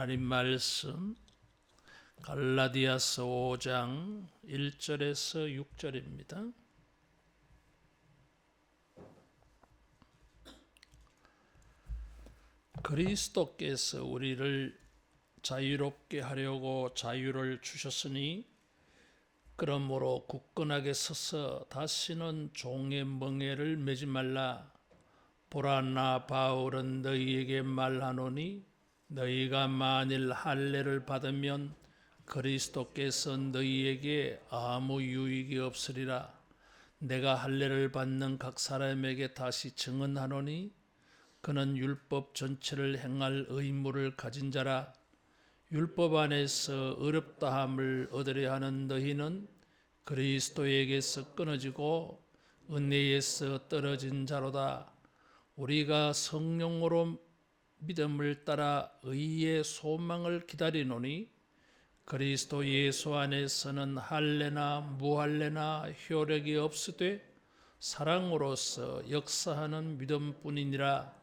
하나님 말씀 갈라디아서 5장 1절에서 6절입니다. 그리스도께서 우리를 자유롭게 하려고 자유를 주셨으니 그러므로 굳건하게 서서 다시는 종의 멍에를 매지 말라. 보라, 나 바울은 너희에게 말하노니 너희가 만일 할례를 받으면 그리스도께서 너희에게 아무 유익이 없으리라. 내가 할례를 받는 각 사람에게 다시 증언하노니 그는 율법 전체를 행할 의무를 가진 자라. 율법 안에서 어렵다함을 얻으려 하는 너희는 그리스도에게서 끊어지고 은혜에서 떨어진 자로다. 우리가 성령으로 믿음을 따라 의의 소망을 기다리노니 그리스도 예수 안에서는 할례나 무할례나 효력이 없으되 사랑으로서 역사하는 믿음뿐이니라.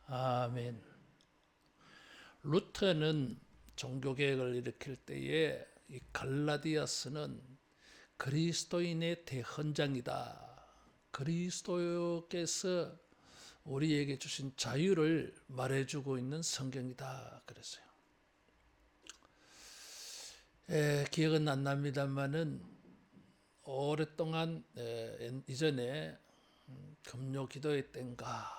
아멘. 루터는 종교개혁을 일으킬 때에 이 갈라디아서는 그리스도인의 대헌장이다. 그리스도께서 우리에게 주신 자유를 말해주고 있는 성경이다 그랬어요. 기억은 안 납니다만은 오랫동안 이전에 금요 기도회 땐가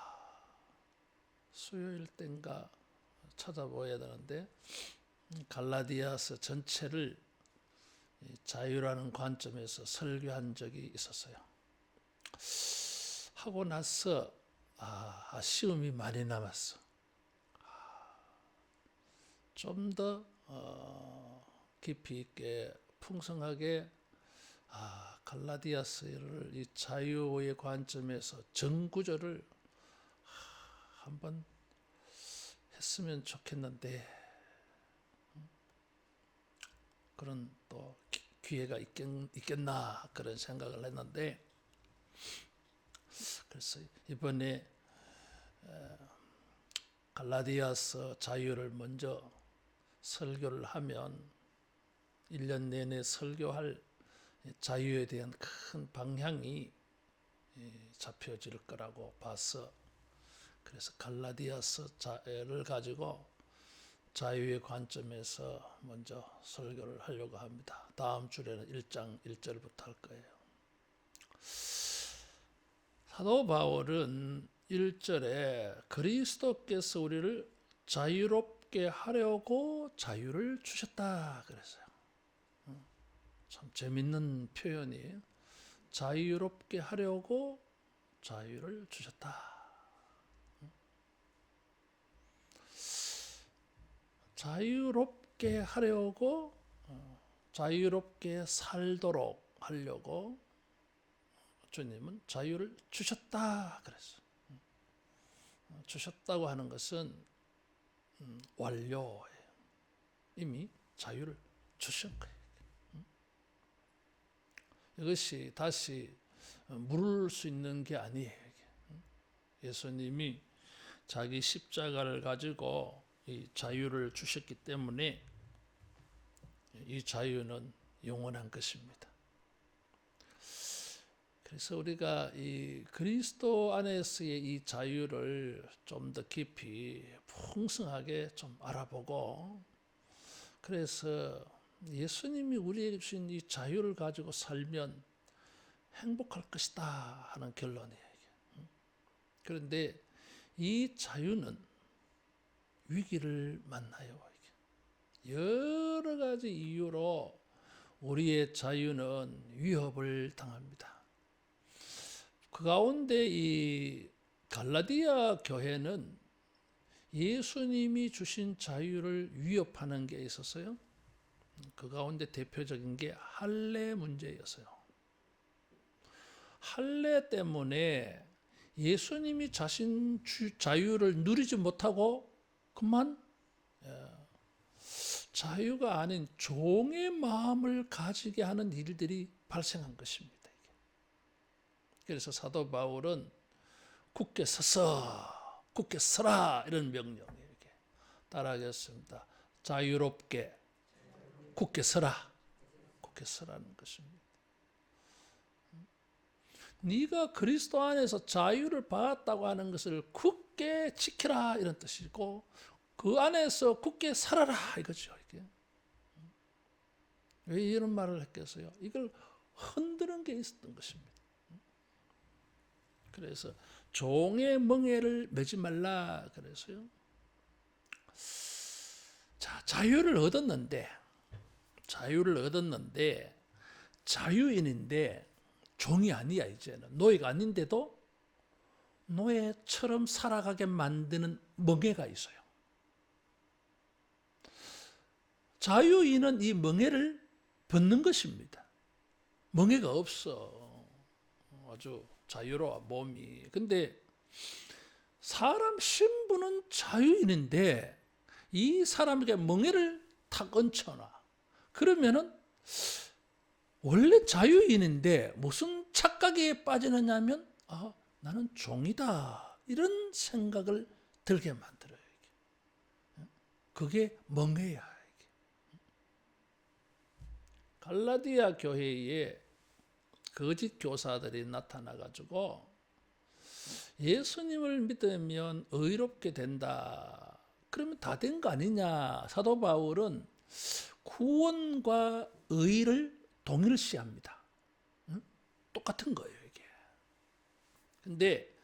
수요일 땐가 찾아보아야 되는데 갈라디아서 전체를 자유라는 관점에서 설교한 적이 있었어요. 하고 나서 아쉬움이 많이 남았어. 좀 더 깊이 있게 풍성하게 갈라디아서를 이 자유의 관점에서 전구절을 한번 했으면 좋겠는데 그런 또 기회가 있겠나 그런 생각을 했는데 그래서 이번에 갈라디아서 자유를 먼저 설교를 하면 1년 내내 설교할 자유에 대한 큰 방향이 잡혀질 거라고 봐서 그래서 갈라디아서를 가지고 자유의 관점에서 먼저 설교를 하려고 합니다. 다음 주에는 1장 1절부터 할 거예요. 사도 바울은 1절에 그리스도께서 우리를 자유롭게 하려고 자유를 주셨다 그랬어요. 참 재밌는 표현이에요. 자유롭게 하려고 자유를 주셨다. 자유롭게 하려고 자유롭게 살도록 하려고 주님은 자유를 주셨다 그랬어요. 주셨다고 하는 것은 완료예요. 이미 자유를 주신 거예요. 이것이 다시 물을 수 있는 게 아니에요. 예수님이 자기 십자가를 가지고 이 자유를 주셨기 때문에 이 자유는 영원한 것입니다. 그래서 우리가 이 그리스도 안에서의 이 자유를 좀 더 깊이 풍성하게 좀 알아보고 그래서 예수님이 우리에게 주신 이 자유를 가지고 살면 행복할 것이다 하는 결론이에요. 그런데 이 자유는 위기를 만나요. 여러 가지 이유로 우리의 자유는 위협을 당합니다. 그 가운데 이 갈라디아 교회는 예수님이 주신 자유를 위협하는 게 있었어요. 그 가운데 대표적인 게 할례 문제였어요. 할례 때문에 예수님이 자신 자유를 누리지 못하고 그만 자유가 아닌 종의 마음을 가지게 하는 일들이 발생한 것입니다. 그래서 사도 바울은 굳게 서라 이런 명령이에요. 따라하겠습니다. 자유롭게 굳게 서라. 굳게 서라는 것입니다. 네가 그리스도 안에서 자유를 받았다고 하는 것을 굳게 지키라 이런 뜻이고 그 안에서 굳게 살아라 이거죠. 이게. 왜 이런 말을 했겠어요? 이걸 흔드는 게 있었던 것입니다. 그래서 종의 멍에를 매지 말라 그래서요. 자, 자유를 얻었는데 자유인인데 종이 아니야. 이제는 노예가 아닌데도 노예처럼 살아가게 만드는 멍에가 있어요. 자유인은 이 멍에를 벗는 것입니다. 멍에가 없어. 아주 자유로워 몸이. 근데 사람 신부는 자유인인데 이 사람에게 멍에를 탁 얹혀놔. 그러면은 원래 자유인인데 무슨 착각에 빠지느냐면 나는 종이다 이런 생각을 들게 만들어요. 그게 멍해야. 갈라디아 교회에 거짓 교사들이 나타나가지고 예수님을 믿으면 의롭게 된다. 그러면 다 된 거 아니냐. 사도 바울은 구원과 의를 동일시합니다. 똑같은 거예요, 이게. 근데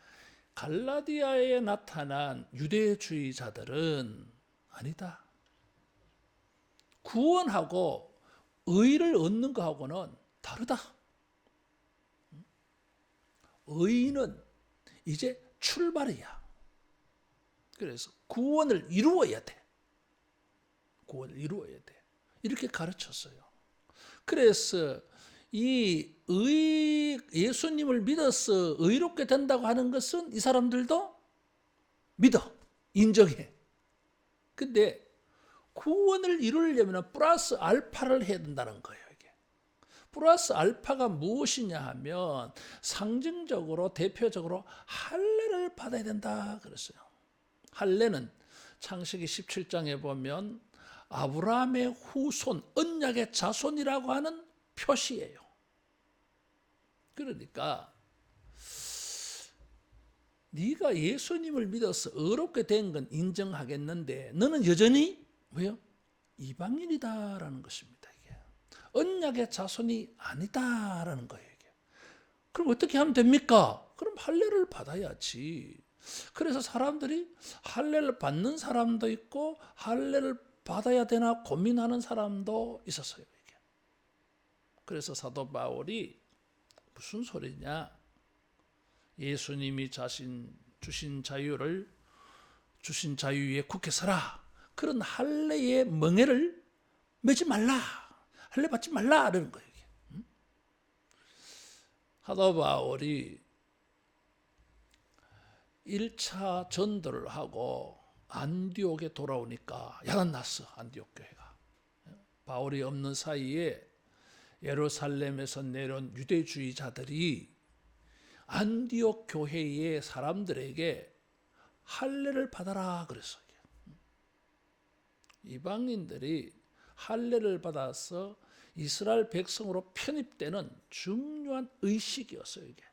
갈라디아에 나타난 유대주의자들은 아니다. 구원하고 의를 얻는 거하고는 다르다. 의는 이제 출발이야. 그래서 구원을 이루어야 돼. 구원을 이루어야 돼. 이렇게 가르쳤어요. 그래서 이 예수님을 믿어서 의롭게 된다고 하는 것은 이 사람들도 믿어. 인정해. 근데 구원을 이루려면 플러스 알파를 해야 된다는 거예요. 이게. 플러스 알파가 무엇이냐 하면 상징적으로 대표적으로 할례를 받아야 된다 그랬어요. 할례는 창세기 17장에 보면 아브라함의 후손, 언약의 자손이라고 하는 표시예요. 그러니까 네가 예수님을 믿어서 의롭게 된 건 인정하겠는데 너는 여전히 왜요? 이방인이다라는 것입니다. 이게. 언약의 자손이 아니다라는 거예요. 이게. 그럼 어떻게 하면 됩니까? 그럼 할례를 받아야지. 그래서 사람들이 할례를 받는 사람도 있고 할례를 받아야 되나 고민하는 사람도 있었어요. 이게. 그래서 사도 바울이 무슨 소리냐? 예수님이 주신 자유에 굳게 서라. 그런 할례의 멍에를 매지 말라. 할례 받지 말라. 이러는 거예요. 사도 바울이 1차 전도를 하고 안디옥에 돌아오니까 야단났어. 안디옥 교회가. 바울이 없는 사이에 예루살렘에서 내려온 유대주의자들이 안디옥 교회의 사람들에게 할례를 받아라 그랬어요. 이방인들이 할례를 받아서 이스라엘 백성으로 편입되는 중요한 의식이었어요. 이게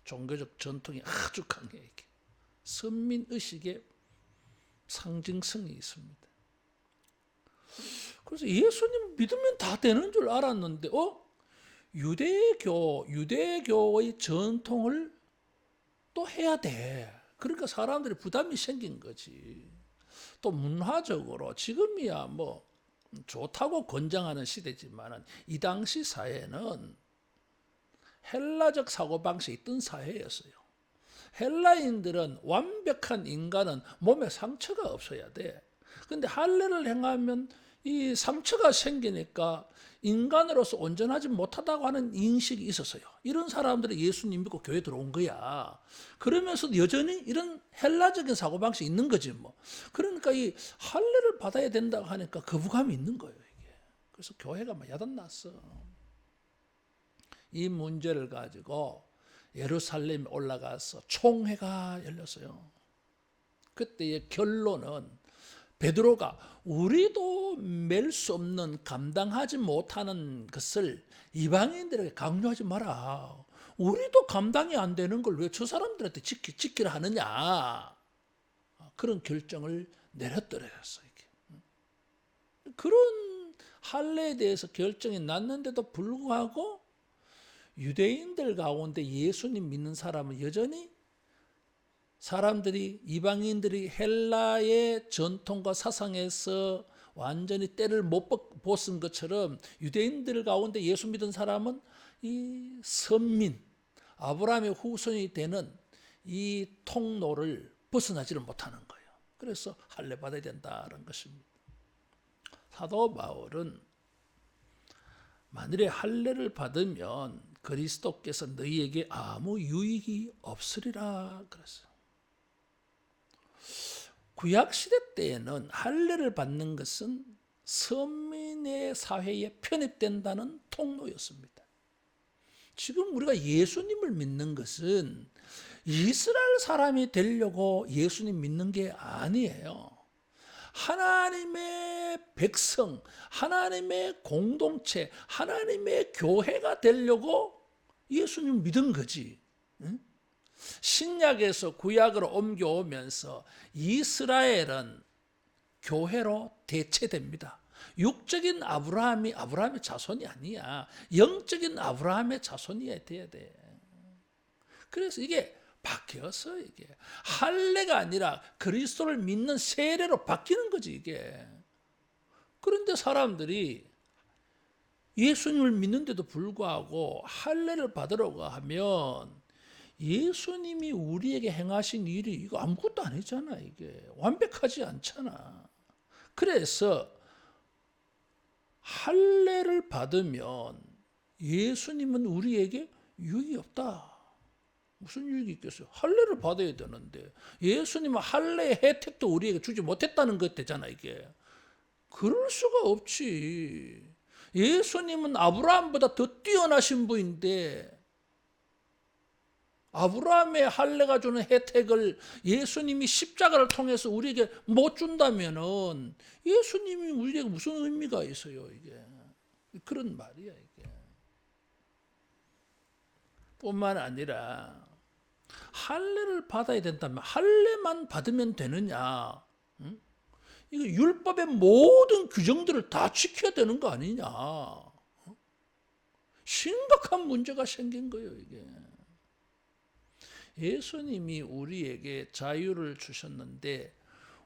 종교적 전통이 아주 강해. 이게 선민 의식의 상징성이 있습니다. 그래서 예수님 믿으면 다 되는 줄 알았는데, 유대교의 전통을 또 해야 돼. 그러니까 사람들이 부담이 생긴 거지. 또 문화적으로 지금이야 뭐 좋다고 권장하는 시대지만 이 당시 사회는 헬라적 사고방식이 있던 사회였어요. 헬라인들은 완벽한 인간은 몸에 상처가 없어야 돼. 근데 할례를 행하면 이 상처가 생기니까 인간으로서 온전하지 못하다고 하는 인식이 있었어요. 이런 사람들이 예수님 믿고 교회 들어온 거야. 그러면서도 여전히 이런 헬라적인 사고방식이 있는 거지 뭐. 그러니까 이 할례를 받아야 된다고 하니까 거부감이 있는 거예요. 이게. 그래서 교회가 막 야단났어. 이 문제를 가지고 예루살렘에 올라가서 총회가 열렸어요. 그때의 결론은 베드로가 우리도 맬 수 없는 감당하지 못하는 것을 이방인들에게 강요하지 마라. 우리도 감당이 안 되는 걸 왜 저 사람들한테 지키라 하느냐. 그런 결정을 내렸더랬어요. 그런 할례에 대해서 결정이 났는데도 불구하고 유대인들 가운데 예수님 믿는 사람은 여전히 사람들이 이방인들이 헬라의 전통과 사상에서 완전히 때를 못 벗은 것처럼 유대인들 가운데 예수 믿은 사람은 이 선민 아브라함의 후손이 되는 이 통로를 벗어나지를 못하는 거예요. 그래서 할례 받아야 된다는 것입니다. 사도 바울은 만일에 할례를 받으면 그리스도께서 너희에게 아무 유익이 없으리라 그랬어요. 구약시대 때에는 할례를 받는 것은 선민의 사회에 편입된다는 통로였습니다. 지금 우리가 예수님을 믿는 것은 이스라엘 사람이 되려고 예수님 믿는 게 아니에요. 하나님의 백성, 하나님의 공동체, 하나님의 교회가 되려고 예수님 믿은 거지. 응? 신약에서 구약으로 옮겨오면서 이스라엘은 교회로 대체됩니다. 육적인 아브라함이 아브라함의 자손이 아니야. 영적인 아브라함의 자손이어야 돼야 돼. 그래서 이게 바뀌었어. 이게 할례가 아니라 그리스도를 믿는 세례로 바뀌는 거지 이게. 그런데 사람들이 예수님을 믿는데도 불구하고 할례를 받으려고 하면 예수님이 우리에게 행하신 일이 이거 아무것도 아니잖아. 이게 완벽하지 않잖아. 그래서 할례를 받으면 예수님은 우리에게 유익이 없다. 무슨 유익이 있겠어요? 할례를 받아야 되는데 예수님은 할례의 혜택도 우리에게 주지 못했다는 것 되잖아 이게. 그럴 수가 없지. 예수님은 아브라함보다 더 뛰어나신 분인데 아브라함의 할례가 주는 혜택을 예수님이 십자가를 통해서 우리에게 못 준다면은 예수님이 우리에게 무슨 의미가 있어요 이게. 그런 말이야 이게. 뿐만 아니라 할례를 받아야 된다면 할례만 받으면 되느냐? 응? 이거 율법의 모든 규정들을 다 지켜야 되는 거 아니냐? 심각한 문제가 생긴 거예요 이게. 예수님이 우리에게 자유를 주셨는데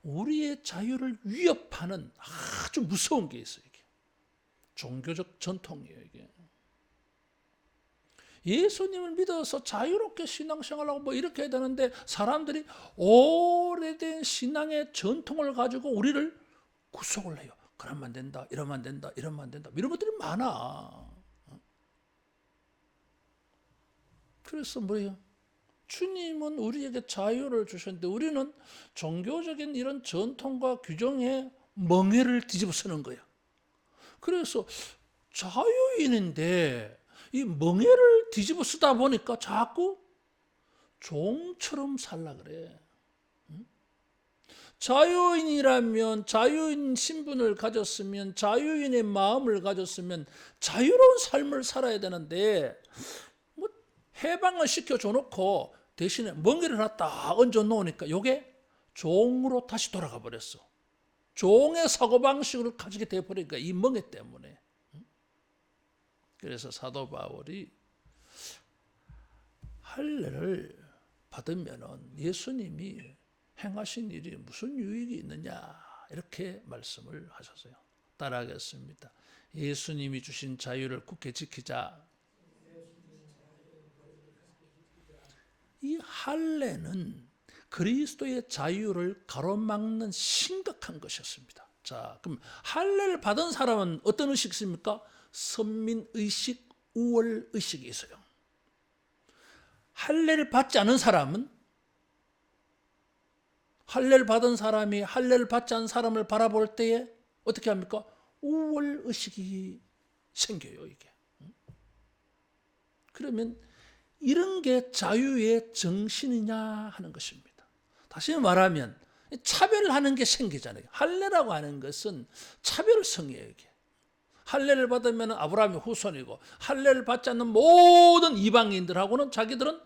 우리의 자유를 위협하는 아주 무서운 게 있어요. 이게. 종교적 전통이에요. 이게. 예수님을 믿어서 자유롭게 신앙생활하고 뭐 이렇게 해야 되는데 사람들이 오래된 신앙의 전통을 가지고 우리를 구속을 해요. 그러면 안 된다, 이러면 안 된다, 이러면 안 된다. 이런 것들이 많아. 그래서 뭐예요? 주님은 우리에게 자유를 주셨는데 우리는 종교적인 이런 전통과 규정에 멍에를 뒤집어 쓰는 거야. 그래서 자유인인데 이 멍에를 뒤집어 쓰다 보니까 자꾸 종처럼 살라 그래. 자유인이라면 자유인 신분을 가졌으면 자유인의 마음을 가졌으면 자유로운 삶을 살아야 되는데 뭐 해방을 시켜줘 놓고 대신에 멍에를 하나 딱 얹어 놓으니까 이게 종으로 다시 돌아가 버렸어. 종의 사고방식을 가지게 되어버리니까 이 멍에 때문에. 그래서 사도 바울이 할례를 받으면 예수님이 행하신 일이 무슨 유익이 있느냐 이렇게 말씀을 하셨어요. 따라하겠습니다. 예수님이 주신 자유를 굳게 지키자. 이 할례는 그리스도의 자유를 가로막는 심각한 것이었습니다. 자, 그럼 할례를 받은 사람은 어떤 의식이 있습니까? 선민의식, 우월의식이 있어요. 할례를 받지 않은 사람은 할례를 받은 사람이 할례를 받지 않은 사람을 바라볼 때에 어떻게 합니까? 우월의식이 생겨요, 이게. 그러면 이런 게 자유의 정신이냐 하는 것입니다. 다시 말하면 차별하는 게 생기잖아요. 할례라고 하는 것은 차별성이에요. 이게. 할례를 받으면 아브라함의 후손이고 할례를 받지 않는 모든 이방인들하고는 자기들은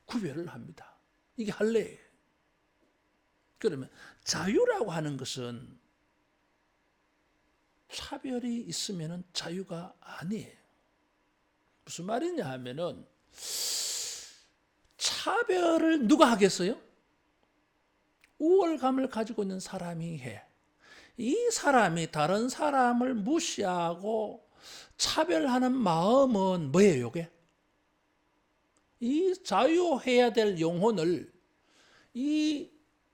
구별을 합니다. 이게 할례예요. 그러면 자유라고 하는 것은 차별이 있으면 자유가 아니에요. 무슨 말이냐 하면은 차별을 누가 하겠어요? 우월감을 가지고 있는 사람이 해. 이 사람이 다른 사람을 무시하고 차별하는 마음은 뭐예요, 이게? 이 자유해야 될 영혼을 이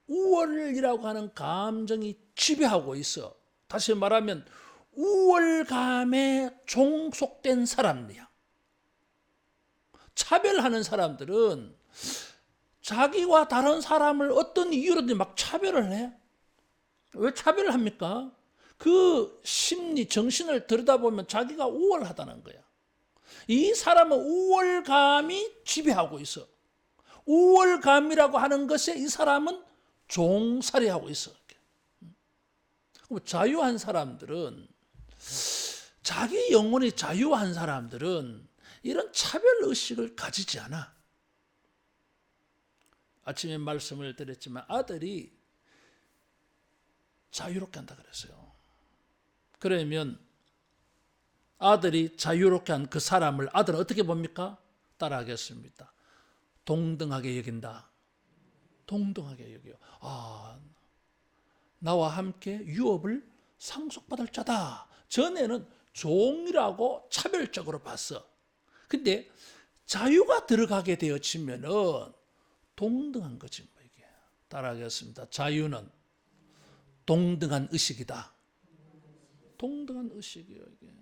우월이라고 하는 감정이 지배하고 있어. 다시 말하면 우월감에 종속된 사람이야. 차별하는 사람들은 자기와 다른 사람을 어떤 이유로든 막 차별을 해. 왜 차별을 합니까? 그 심리, 정신을 들여다보면 자기가 우월하다는 거야. 이 사람은 우월감이 지배하고 있어. 우월감이라고 하는 것에 이 사람은 종살이하고 있어. 자유한 사람들은, 자기 영혼이 자유한 사람들은 이런 차별의식을 가지지 않아. 아침에 말씀을 드렸지만 아들이 자유롭게 한다 그랬어요. 그러면 아들이 자유롭게 한 그 사람을 아들은 어떻게 봅니까? 따라하겠습니다. 동등하게 여긴다. 동등하게 여겨요. 아, 나와 함께 유업을 상속받을 자다. 전에는 종이라고 차별적으로 봤어. 근데 자유가 들어가게 되어지면은 동등한 거지 뭐 이게. 따라하겠습니다. 자유는 동등한 의식이다. 동등한 의식이에요 이게.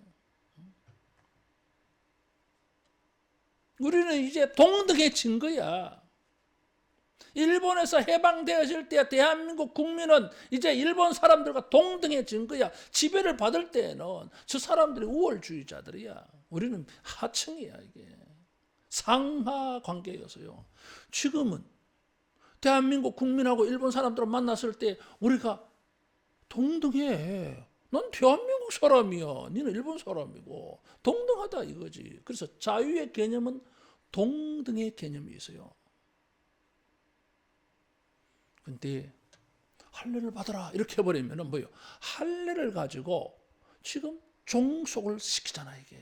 우리는 이제 동등해진 거야. 일본에서 해방되어질 때 대한민국 국민은 이제 일본 사람들과 동등해진 거야. 지배를 받을 때는 저 사람들이 우월주의자들이야. 우리는 하층이야 이게. 상하 관계여서요. 지금은 대한민국 국민하고 일본 사람들을 만났을 때 우리가 동등해. 난 대한민국 사람이야. 너는 일본 사람이고. 동등하다 이거지. 그래서 자유의 개념은 동등의 개념이 있어요. 근데 할례를 받아라 이렇게 해버리면 뭐예요? 할례를 가지고 지금 종속을 시키잖아 이게.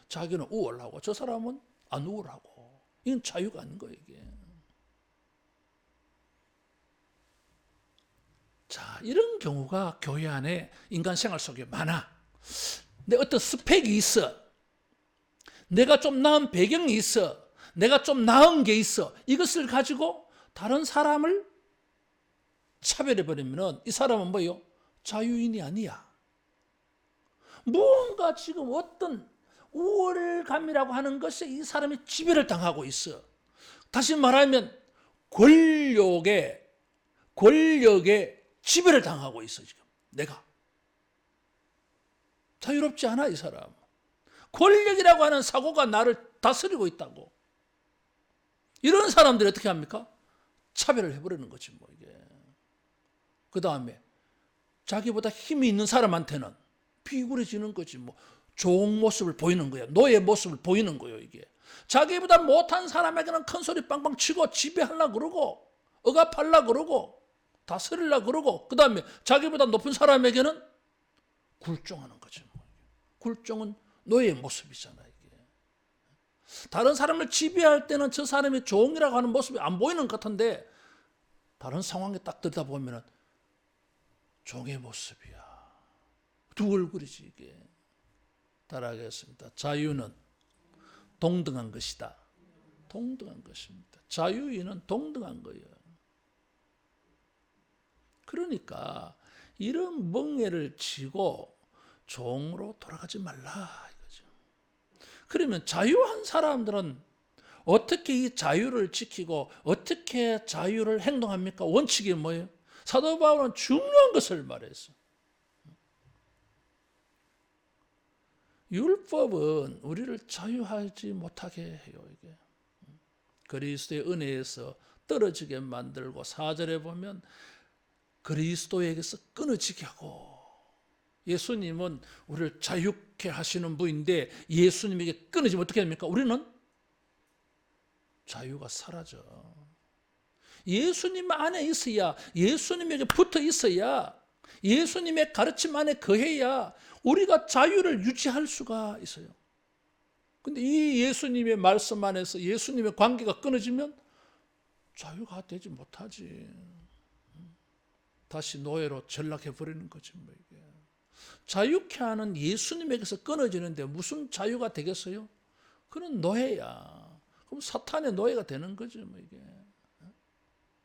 자기는 우월하고 저 사람은 안 우월하고. 이건 자유가 아닌 거예요 이게. 자, 이런 경우가 교회 안에 인간 생활 속에 많아. 내 어떤 스펙이 있어. 내가 좀 나은 배경이 있어. 내가 좀 나은 게 있어. 이것을 가지고 다른 사람을 차별해버리면 이 사람은 뭐예요? 자유인이 아니야. 무언가 지금 어떤 우월감이라고 하는 것에 이 사람이 지배를 당하고 있어. 다시 말하면 권력에 지배를 당하고 있어 지금. 내가 자유롭지 않아 이 사람. 권력이라고 하는 사고가 나를 다스리고 있다고. 이런 사람들이 어떻게 합니까? 차별을 해버리는 거지 뭐 이게. 그 다음에 자기보다 힘이 있는 사람한테는 비굴해지는 거지 뭐. 좋은 모습을 보이는 거야. 노예 모습을 보이는 거예요 이게. 자기보다 못한 사람에게는 큰 소리 빵빵 치고 지배하려고 그러고 억압하려고 그러고 다스리려고 그러고 그 다음에 자기보다 높은 사람에게는 굴종하는 거죠. 굴종은 노예의 모습이잖아 이게. 다른 사람을 지배할 때는 저 사람이 종이라고 하는 모습이 안 보이는 것 같은데 다른 상황에 딱 들여다보면 종의 모습이야. 두 얼굴이지 이게. 따라하겠습니다. 자유는 동등한 것이다. 동등한 것입니다. 자유인은 동등한 거예요. 그러니까 이런 멍에를 치고 종으로 돌아가지 말라 이거죠. 그러면 자유한 사람들은 어떻게 이 자유를 지키고 어떻게 자유를 행동합니까? 원칙이 뭐예요? 사도 바울은 중요한 것을 말했어. 율법은 우리를 자유하지 못하게 해요. 이게 그리스도의 은혜에서 떨어지게 만들고 4절에 보면 그리스도에게서 끊어지게 하고, 예수님은 우리를 자유케 하시는 분인데 예수님에게 끊어지면 어떻게 됩니까? 우리는 자유가 사라져. 예수님 안에 있어야, 예수님에게 붙어 있어야, 예수님의 가르침 안에 거해야 우리가 자유를 유지할 수가 있어요. 근데 이 예수님의 말씀 안에서 예수님의 관계가 끊어지면 자유가 되지 못하지. 다시 노예로 전락해 버리는 거지 뭐 이게. 자유케 하는 예수님에게서 끊어지는데 무슨 자유가 되겠어요? 그는 노예야. 그럼 사탄의 노예가 되는 거죠 뭐 이게.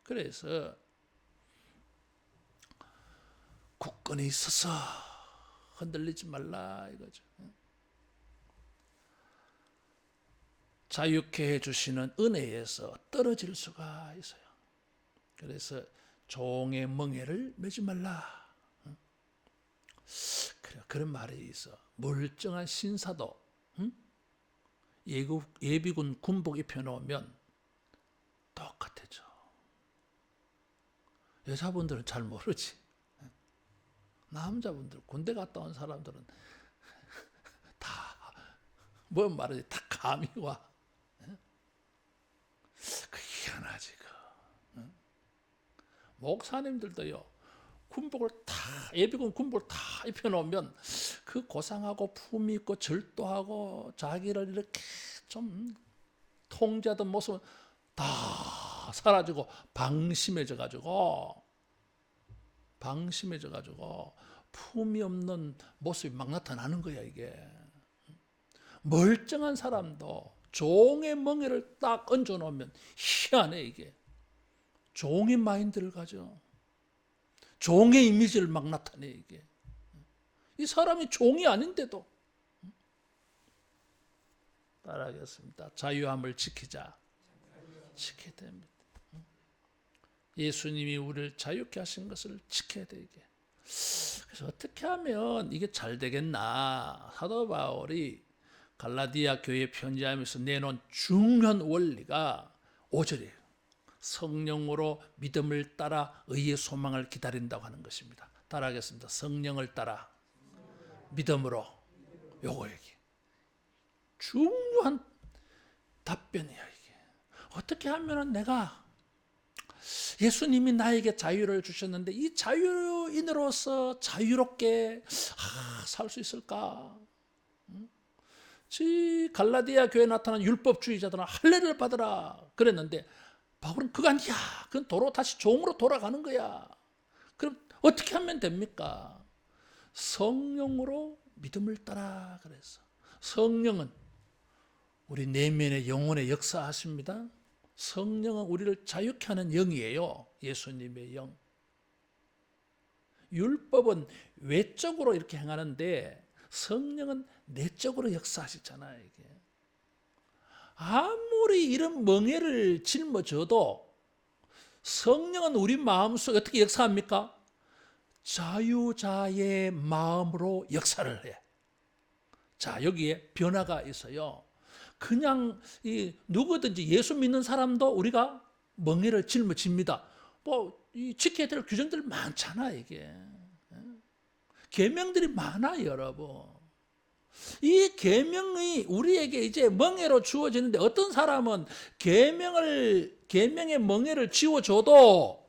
그래서 굳건히 있어서 흔들리지 말라 이거죠. 자유케 해주시는 은혜에서 떨어질 수가 있어요. 그래서 종의 멍에를 매지 말라. 그래, 그런 말이 있어. 멀쩡한 신사도 예비군 군복 입혀놓으면 똑같아져. 여자분들은 잘 모르지. 남자분들, 군대 갔다 온 사람들은 다, 뭔 말이지, 다 감이 와. 그 희한하지, 그. 목사님들도요, 군복을 다, 예비군 군복을 다 입혀놓으면 그 고상하고 품위 있고 절도하고 자기를 이렇게 좀 통제하던 모습은 다 사라지고 방심해져가지고 품이 없는 모습이 막 나타나는 거야 이게. 멀쩡한 사람도 종의 멍에를 딱 얹어놓으면 희한해 이게. 종의 마인드를 가져. 종의 이미지를 막 나타내 이게. 이 사람이 종이 아닌데도. 따라하겠습니다. 자유함을 지키자. 지켜야 됩니다. 예수님이 우리를 자유케 하신 것을 지켜야 돼 이게. 그래서 어떻게 하면 이게 잘 되겠나? 사도 바울이 갈라디아 교회 편지하면서 내놓은 중요한 원리가 5절이에요. 성령으로 믿음을 따라 의의 소망을 기다린다고 하는 것입니다. 따라하겠습니다. 성령을 따라 믿음으로. 요거 얘기. 중요한 답변이야 이게. 어떻게 하면 내가 예수님이 나에게 자유를 주셨는데 이 자유인으로서 자유롭게 살 수 있을까? 갈라디아 교회에 나타난 율법주의자들은 할례를 받으라 그랬는데 바울은 그거 아니야. 그건 도로 다시 종으로 돌아가는 거야. 그럼 어떻게 하면 됩니까? 성령으로 믿음을 따라 그랬어. 성령은 우리 내면의 영혼의 역사하십니다. 성령은 우리를 자유케 하는 영이에요. 예수님의 영. 율법은 외적으로 이렇게 행하는데 성령은 내적으로 역사하시잖아요. 이게. 아무리 이런 멍에를 짊어져도 성령은 우리 마음속에 어떻게 역사합니까? 자유자의 마음으로 역사를 해. 자, 여기에 변화가 있어요. 그냥 누구든지 예수 믿는 사람도 우리가 멍에를 짊어집니다. 지켜야 될 규정들 많잖아 이게. 계명들이 많아요, 여러분. 이 계명이 우리에게 이제 멍에로 주어지는데 어떤 사람은 계명의 멍에를 지워줘도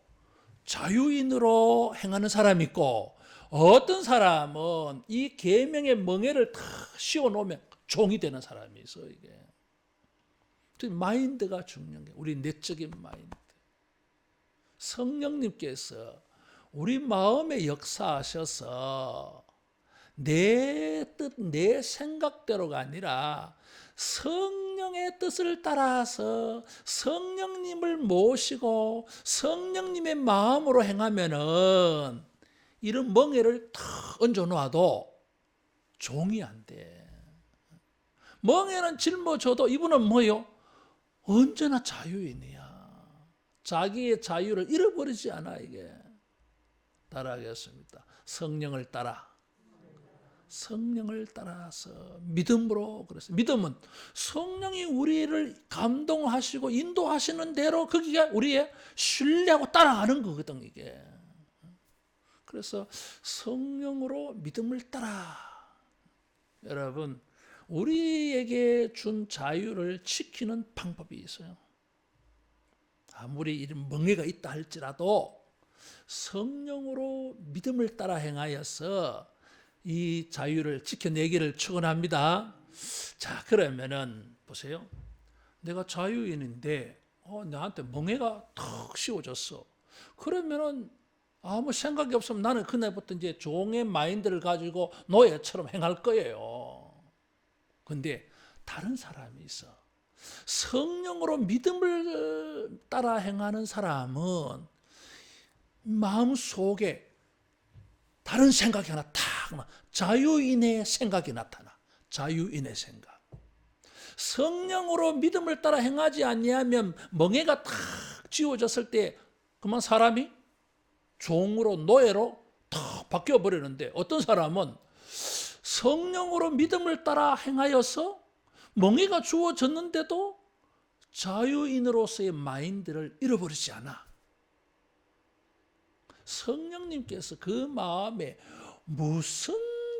자유인으로 행하는 사람이 있고 어떤 사람은 이 계명의 멍에를 다 씌워놓으면 종이 되는 사람이 있어 이게. 마인드가 중요한 게 우리 내적인 마인드. 성령님께서 우리 마음에 역사하셔서 내 뜻, 내 생각대로가 아니라 성령의 뜻을 따라서 성령님을 모시고 성령님의 마음으로 행하면은 이런 멍에를 탁 얹어놔도 종이 안 돼. 멍에는 짊어져도 이분은 뭐요? 언제나 자유인이야. 자기의 자유를 잃어버리지 않아 이게. 따라하겠습니다. 성령을 따라. 성령을 따라서 믿음으로 그랬어요. 믿음은 성령이 우리를 감동하시고 인도하시는 대로 거기가 우리의 신뢰하고 따라가는 거거든 이게. 그래서 성령으로 믿음을 따라. 여러분, 우리에게 준 자유를 지키는 방법이 있어요. 아무리 이런 멍해가 있다 할지라도 성령으로 믿음을 따라 행하여서 이 자유를 지켜내기를 축원합니다. 자, 그러면은 보세요. 내가 자유인인데 나한테 멍해가 턱 씌워졌어. 그러면은 아무 생각이 없으면 나는 그날부터 이제 종의 마인드를 가지고 노예처럼 행할 거예요. 근데 다른 사람이 있어. 성령으로 믿음을 따라 행하는 사람은 마음속에 다른 생각이 하나 탁 나. 자유인의 생각이 나타나. 자유인의 생각. 성령으로 믿음을 따라 행하지 아니하면 멍해가 탁 지워졌을 때 그만 사람이 종으로 노예로 탁 바뀌어 버리는데, 어떤 사람은 성령으로 믿음을 따라 행하여서 멍해가 주어졌는데도 자유인으로서의 마인드를 잃어버리지 않아. 성령님께서 그 마음에 무슨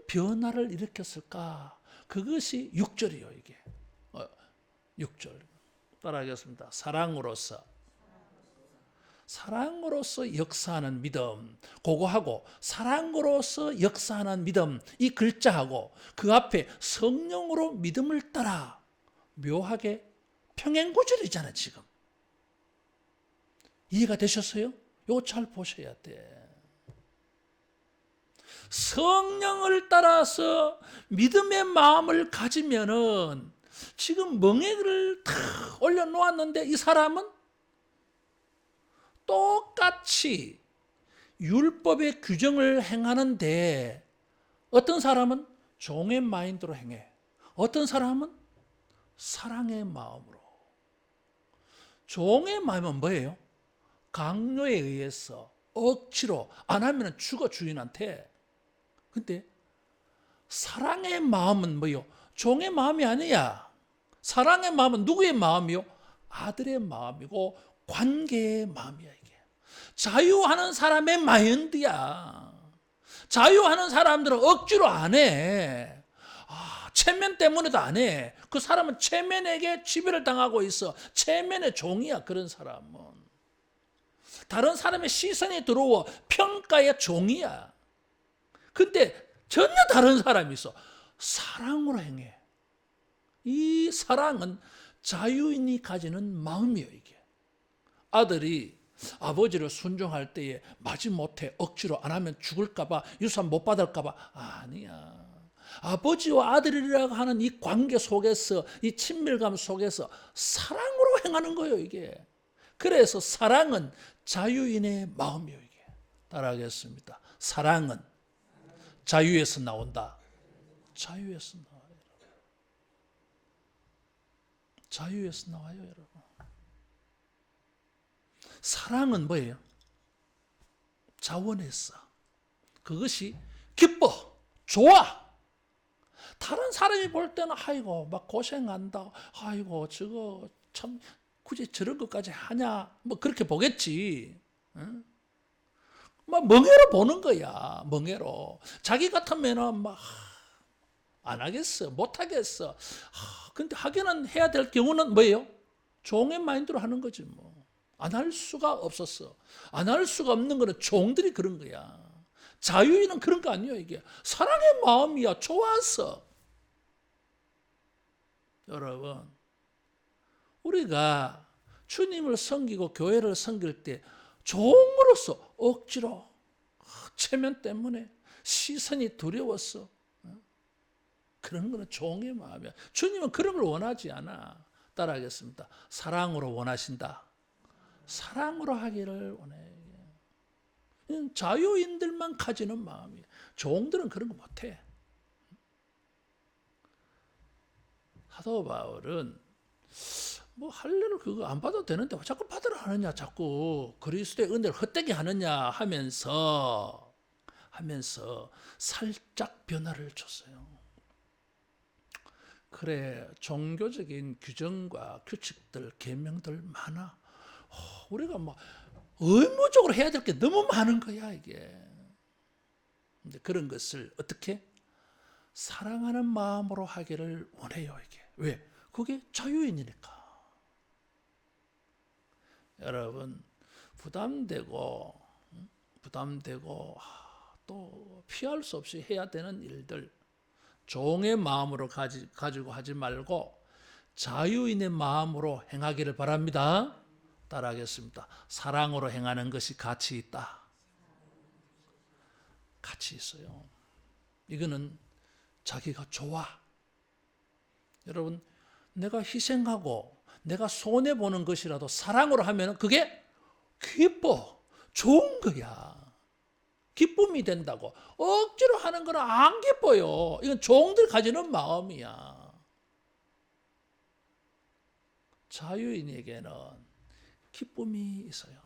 변화를 일으켰을까? 그것이 6절이에요, 이게. 6절. 따라하겠습니다. 사랑으로서 역사하는 믿음, 그거하고 사랑으로서 역사하는 믿음, 이 글자하고 그 앞에 성령으로 믿음을 따라 묘하게 평행구절이잖아요, 지금. 이해가 되셨어요? 이거 잘 보셔야 돼. 성령을 따라서 믿음의 마음을 가지면은 지금 멍에를 탁 올려놓았는데 이 사람은 똑같이 율법의 규정을 행하는데 어떤 사람은 종의 마인드로 행해. 어떤 사람은 사랑의 마음으로. 종의 마음은 뭐예요? 강요에 의해서 억지로 안 하면 죽어, 주인한테. 근데 사랑의 마음은 뭐요? 종의 마음이 아니야. 사랑의 마음은 누구의 마음이요? 아들의 마음이고 관계의 마음이야, 이게. 자유하는 사람의 마인드야. 자유하는 사람들은 억지로 안 해. 체면 때문에도 안 해. 그 사람은 체면에게 지배를 당하고 있어. 체면의 종이야, 그런 사람은. 다른 사람의 시선이 들어와 평가의 종이야. 근데 전혀 다른 사람이 있어. 사랑으로 행해. 이 사랑은 자유인이 가지는 마음이에요, 이게. 아들이 아버지를 순종할 때에 마지못해 억지로 안 하면 죽을까봐, 유산 못 받을까봐. 아니야. 아버지와 아들이라고 하는 이 관계 속에서, 이 친밀감 속에서 사랑으로 행하는 거예요, 이게. 그래서 사랑은 자유인의 마음이에요, 이게. 따라하겠습니다. 사랑은 자유에서 나온다. 자유에서 나와요. 자유에서 나와요, 여러분. 사랑은 뭐예요? 자원에서. 그것이 기뻐, 좋아. 다른 사람이 볼 때는 아이고 막 고생한다. 아이고 저거 참 굳이 저런 것까지 하냐. 뭐 그렇게 보겠지. 응? 막 멍해로 보는 거야. 멍해로. 자기 같으면은 막 안 하겠어. 못 하겠어. 근데 하기는 해야 될 경우는 뭐예요? 종의 마인드로 하는 거지 뭐. 안 할 수가 없었어. 안 할 수가 없는 거는 종들이 그런 거야. 자유인은 그런 거 아니에요, 이게. 사랑의 마음이야. 좋았어. 여러분, 우리가 주님을 섬기고 교회를 섬길 때 종으로서 억지로 체면 때문에 시선이 두려웠어. 그런 거는 종의 마음이야. 주님은 그런 걸 원하지 않아. 따라하겠습니다. 사랑으로 원하신다. 사랑으로 하기를 원해. 자유인들만 가지는 마음이야. 종들은 그런 거 못해. 사도 바울은 뭐 할례를 그거 안 받아도 되는데 왜 자꾸 받으라 하느냐, 자꾸 그리스도의 은혜를 헛되게 하느냐 하면서 살짝 변화를 줬어요. 그래, 종교적인 규정과 규칙들, 계명들 많아. 우리가 뭐 의무적으로 해야 될 게 너무 많은 거야, 이게. 근데 그런 것을 어떻게 사랑하는 마음으로 하기를 원해요. 이게 왜? 그게 자유인이니까. 여러분 부담되고 또 피할 수 없이 해야 되는 일들 종의 마음으로 가지고 하지 말고 자유인의 마음으로 행하기를 바랍니다. 따라하겠습니다. 사랑으로 행하는 것이 가치 있다. 가치 있어요. 이거는 자기가 좋아. 여러분 내가 희생하고 내가 손해보는 것이라도 사랑으로 하면 그게 기뻐. 좋은 거야. 기쁨이 된다고. 억지로 하는 거는 안 기뻐요. 이건 종들 가지는 마음이야. 자유인에게는 기쁨이 있어요.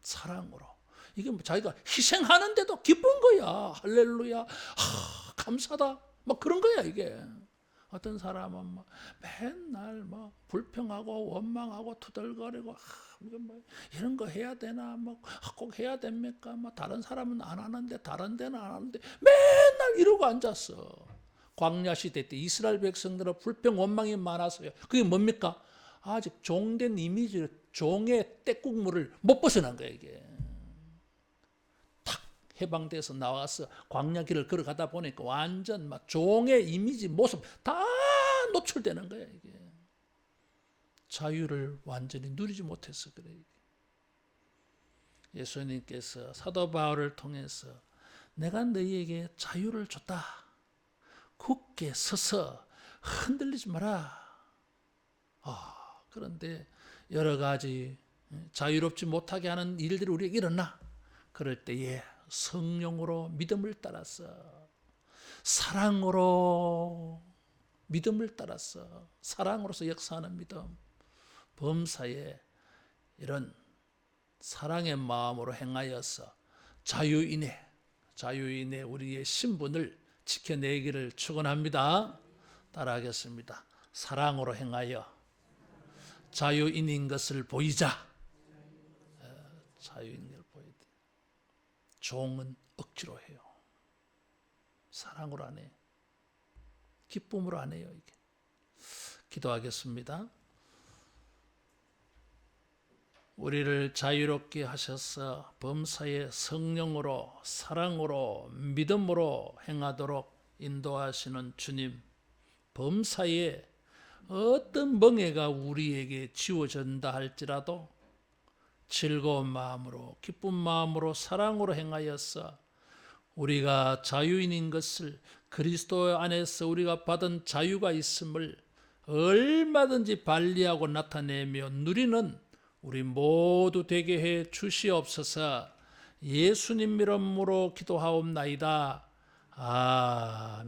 사랑으로. 이게 자기가 희생하는데도 기쁜 거야. 할렐루야. 감사다. 막 그런 거야 이게. 어떤 사람은 막 맨날 막 불평하고 원망하고 투덜거리고 이런 거 해야 되나 꼭 해야 됩니까? 다른 사람은 안 하는데 다른 데는 안 하는데 맨날 이러고 앉았어. 광야 시대 때 이스라엘 백성들은 불평 원망이 많았어요. 그게 뭡니까? 아직 종된 이미지를 종의 떼국물을 못 벗어난 거야 이게. 탁 해방돼서 나와서 광야 길을 걸어가다 보니까 완전 막 종의 이미지 모습 다 노출되는 거야 이게. 자유를 완전히 누리지 못해서 그래. 예수님께서 사도 바울을 통해서 내가 너희에게 자유를 줬다. 굳게 서서 흔들리지 마라. 그런데 여러 가지 자유롭지 못하게 하는 일들이 우리에게 일어나. 그럴 때에 성령으로 믿음을 따라서 사랑으로 믿음을 따라서 사랑으로서 역사하는 믿음, 범사에 이런 사랑의 마음으로 행하여서 자유인의 우리의 신분을 지켜내기를 축원합니다. 따라하겠습니다. 사랑으로 행하여 자유인인 것을 보이자. 자유인인 걸 보여야 돼. 종은 억지로 해요. 사랑으로 안 해요. 기쁨으로 안 해요. 이게. 기도하겠습니다. 우리를 자유롭게 하셔서 범사에 성령으로 사랑으로 믿음으로 행하도록 인도하시는 주님, 범사에 어떤 멍해가 우리에게 지워진다 할지라도 즐거운 마음으로 기쁜 마음으로 사랑으로 행하여서 우리가 자유인인 것을 그리스도 안에서 우리가 받은 자유가 있음을 얼마든지 발휘하고 나타내며 누리는 우리 모두 되게 해 주시옵소서. 예수님 이름으로 기도하옵나이다. 아멘.